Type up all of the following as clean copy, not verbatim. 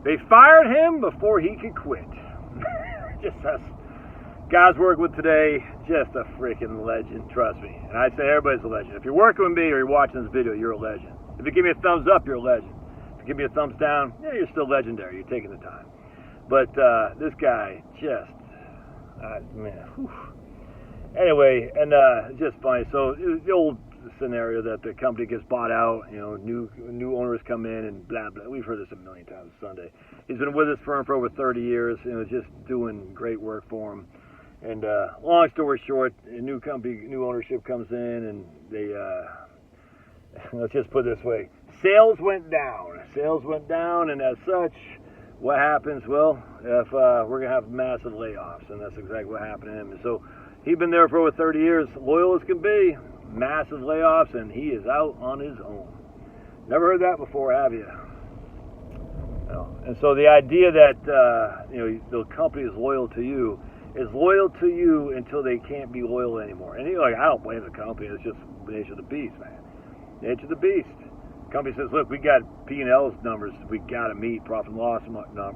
They fired him before he could quit. Just us guys working with today, just a freaking legend, trust me. And I say everybody's a legend. If you're working with me or you're watching this video, you're a legend. If you give me a thumbs up, you're a legend. If you give me a thumbs down, yeah, you're still legendary. You're taking the time. But this guy just, man, whew. Anyway, and it's just funny. So it was the old scenario that the company gets bought out, you know, new owners come in and blah blah. We've heard this a million times Sunday. He's been with this firm for over 30 years, you know, just doing great work for him. And long story short, a new company, new ownership comes in, and they let's just put it this way: sales went down. Sales went down, and as such, what happens? Well, if we're gonna have massive layoffs, and that's exactly what happened to him. And so he's been there for over 30 years, loyal as can be. Massive layoffs, and he is out on his own. Never heard that before, have you? No. And so the idea that you know, the company is loyal to you until they can't be loyal anymore. And you're like, I don't blame the company. It's just the nature of the beast, man. Nature of the beast. The company says, look, we got P&L numbers. We got to meet profit and loss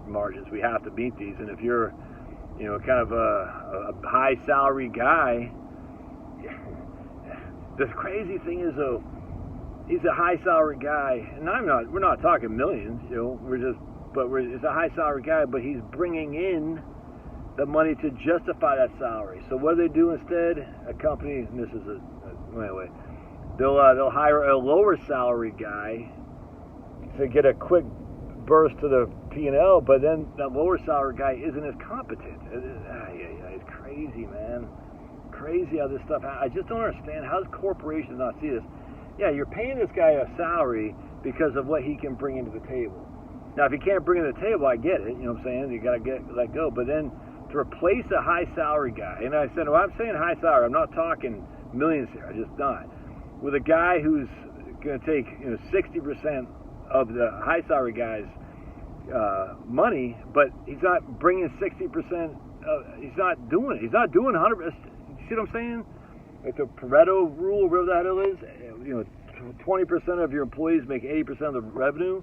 margins. We have to meet these. And if you're, you know, kind of a high salary guy. The crazy thing is, though, he's a high salary guy, and we're not talking millions, you know, it's a high salary guy, but he's bringing in the money to justify that salary. So what do they do instead? A company, and this is anyway, they'll hire a lower salary guy to get a quick burst to the P&L, but then that lower salary guy isn't as competent. It's crazy, man. Crazy how this stuff. I just don't understand how does corporations not see this. Yeah, you're paying this guy a salary because of what he can bring into the table. Now, if he can't bring to the table, I get it. You know what I'm saying? You got to let go. But then to replace a high salary guy, and I said, well, I'm saying high salary. I'm not talking millions here. I just not. With a guy who's going to take 60% of the high salary guy's money, but he's not bringing 60%. He's not doing it. He's not doing 100%. See what I'm saying? Like the Pareto rule, whatever the hell it is, you know, 20% of your employees make 80% of the revenue.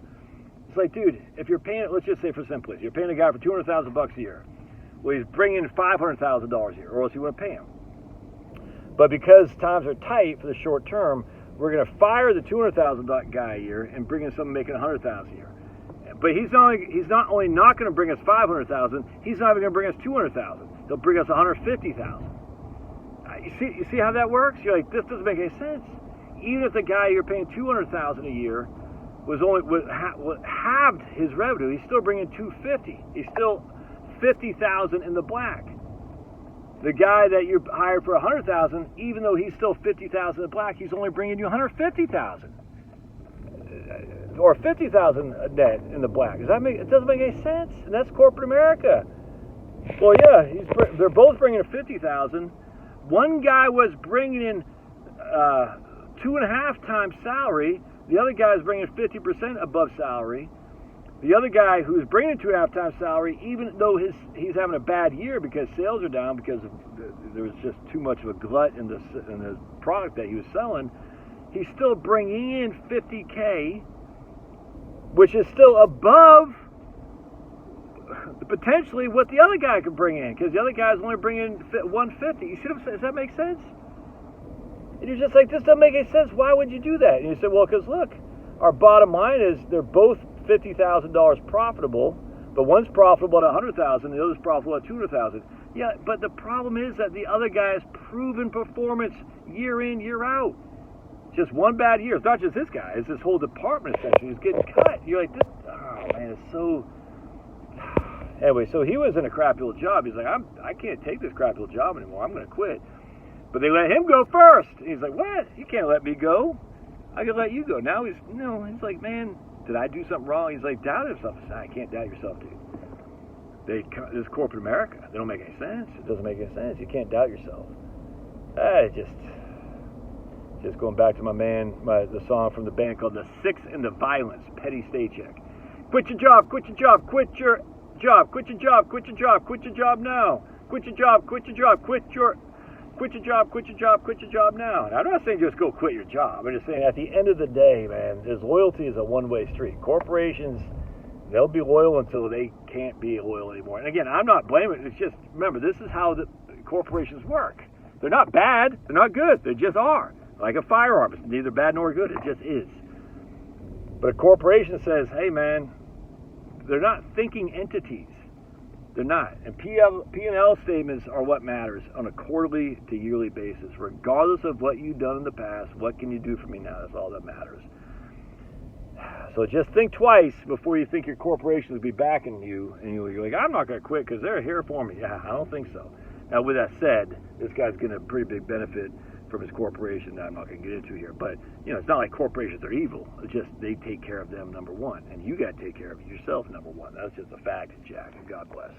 It's like, dude, if you're paying, let's just say for simplicity, you're paying a guy for $200,000 a year. Well, he's bringing in $500,000 a year, or else you wouldn't pay him. But because times are tight for the short term, we're going to fire the $200,000 guy a year and bring in someone making $100,000 a year. But he's not only not going to bring us $500,000, he's not even going to bring us $200,000. He'll bring us $150,000. You see how that works? You're like, this doesn't make any sense. Even if the guy you're paying $200,000 a year was halved his revenue, he's still bringing $250,000. He's still $50,000 in the black. The guy that you hired for $100,000, even though he's still $50,000 in the black, he's only bringing you $150,000 or $50,000 net in the black. It doesn't make any sense, and that's corporate America. Well, yeah, they're both bringing $50,000. One guy was bringing in 2.5 times salary. The other guy is bringing 50% above salary. The other guy who's bringing 2.5 times salary, even though he's having a bad year because sales are down because there was just too much of a glut in the product that he was selling, he's still bringing in $50K, which is still above potentially what the other guy could bring in, because the other guy's only bringing $150. You see what I'm saying? Does that make sense? And you're just like, this doesn't make any sense. Why would you do that? And you say, well, because look, our bottom line is they're both $50,000 profitable, but one's profitable at $100,000, the other's profitable at $200,000. Yeah, but the problem is that the other guy has proven performance year in, year out. Just one bad year. It's not just this guy. It's this whole department essentially is getting cut. You're like, this. Oh man, it's so. Anyway, so he was in a crappy little job. He's like, I can't take this crappy little job anymore. I'm going to quit. But they let him go first. And he's like, what? You can't let me go. I can let you go. Now he's like, man, did I do something wrong? He's like, doubt himself. I can't doubt yourself, dude. This is corporate America. They don't make any sense. It doesn't make any sense. You can't doubt yourself. Just going back to my man, the song from the band called The Six and the Violence, Petty Staycheck. Quit your job, quit your job, quit your job, quit your job, quit your job, quit your job now. Quit your job, quit your job, quit your job, quit your job, quit your job now. And I'm not saying just go quit your job. I'm just saying at the end of the day, man, loyalty is a one-way street. Corporations, They'll be loyal until they can't be loyal anymore. And again, I'm not blaming it. It's just, remember, this is how the corporations work. They're not bad. They're not good. They just are. Like a firearm. It's neither bad nor good. It just is. But a corporation says, hey, man, they're not thinking entities. They're not. And P&L statements are what matters on a quarterly to yearly basis. Regardless of what you've done in the past, what can you do for me now? That's all that matters. So just think twice before you think your corporation will be backing you, and you're like, I'm not going to quit because they're here for me. Yeah, I don't think so. Now, with that said, this guy's getting a pretty big benefit from his corporation that I'm not going to get into here. But, it's not like corporations are evil. It's just they take care of them, number one. And you got to take care of yourself, number one. That's just a fact, Jack. And God bless.